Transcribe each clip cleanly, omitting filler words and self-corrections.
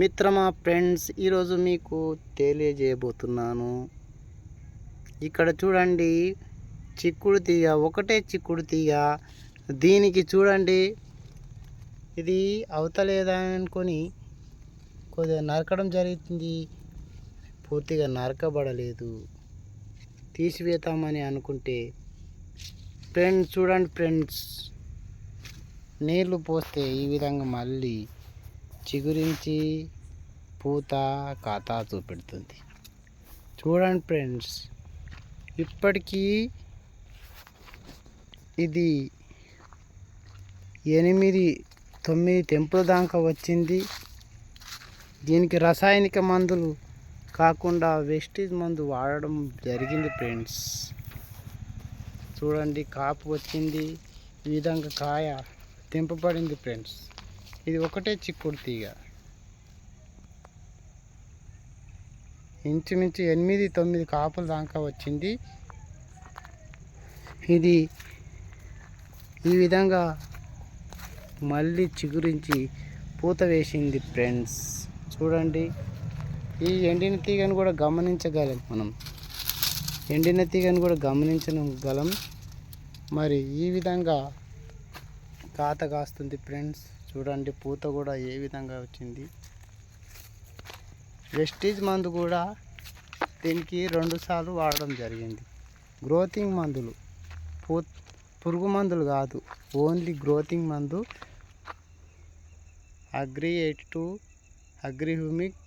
మిత్రమా ఫ్రెండ్స్, ఈరోజు మీకు తెలియజేయబోతున్నాను. ఇక్కడ చూడండి, చిక్కుడు తీగ, ఒకటే చిక్కుడు తీగ. దీనికి చూడండి, ఇది అవతలేదా అనుకొని కొద్దిగా నరకడం జరుగుతుంది. పూర్తిగా నరకబడలేదు. తీసివేతామని అనుకుంటే ఫ్రెండ్స్ చూడండి ఫ్రెండ్స్, నీళ్లు పోస్తే ఈ విధంగా మళ్ళీ చిగురించి పూత ఖాతా చూపెడుతుంది. చూడండి ఫ్రెండ్స్, ఇప్పటికీ ఇది 8-9 తెంపుల దాకా వచ్చింది. దీనికి రసాయనిక మందులు కాకుండా వెస్టేజ్ మందు వాడడం జరిగింది ఫ్రెండ్స్. చూడండి, కాపు వచ్చింది, ఈ విధంగా కాయ తెంపబడింది ఫ్రెండ్స్. ఇది ఒకటే చిక్కుడు తీగ. ఇంచుమించు 8-9 కాపుల దాకా వచ్చింది. ఇది ఈ విధంగా మళ్ళీ చిగురించి పూత వేసింది ఫ్రెండ్స్. చూడండి, ఈ ఎండిన తీగను కూడా గమనించగలం మనం. ఎండిన తీగను కూడా గమనించగలం. మరి ఈ విధంగా కాత కాస్తుంది ఫ్రెండ్స్. చూడండి, పూత కూడా ఏ విధంగా వచ్చింది. వెస్టేజ్ మందు కూడా దీనికి 2 సార్లు వాడడం జరిగింది. గ్రోతింగ్ మందులు, పురుగు మందులు కాదు, ఓన్లీ గ్రోతింగ్ మందు. అగ్రి 82, అగ్రి హ్యూమిక్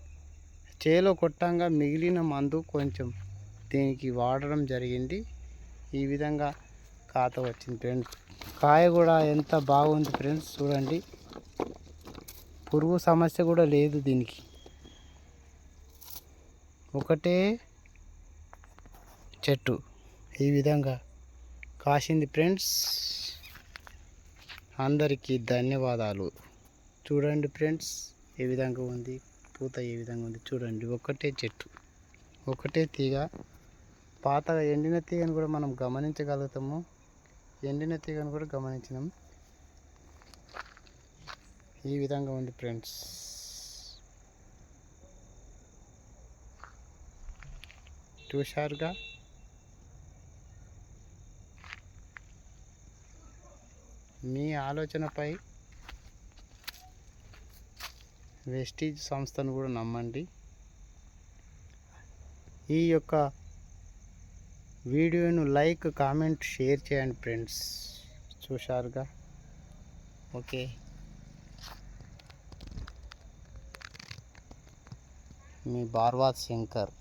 చేలో కొట్టంగా మిగిలిన మందు కొంచెం దీనికి వాడడం జరిగింది. ఈ విధంగా కాత వచ్చింది ఫ్రెండ్స్. కాయ కూడా ఎంత బాగుంది ఫ్రెండ్స్. చూడండి, పురుగు సమస్య కూడా లేదు దీనికి. ఒకటే చెట్టు ఈ విధంగా కాసింది ఫ్రెండ్స్. అందరికీ ధన్యవాదాలు. చూడండి ఫ్రెండ్స్, ఏ విధంగా ఉంది, పూత ఏ విధంగా ఉంది. చూడండి, ఒకటే చెట్టు, ఒకటే తీగ. పాతగా ఎండిన తీగను కూడా మనం గమనించగలుగుతాము. ఎండిన తీగను కూడా గమనించినాం. ఈ విధంగా ఉంది ఫ్రెండ్స్. చూశారుగా. మీ ఆలోచనపై వెస్టేజ్ సంస్థను కూడా నమ్మండి. ఈ యొక్క వీడియోను లైక్, కామెంట్, షేర్ చేయండి ఫ్రెండ్స్. చూశారుగా. ఓకే, మీ బార్వాత్ శంకర్.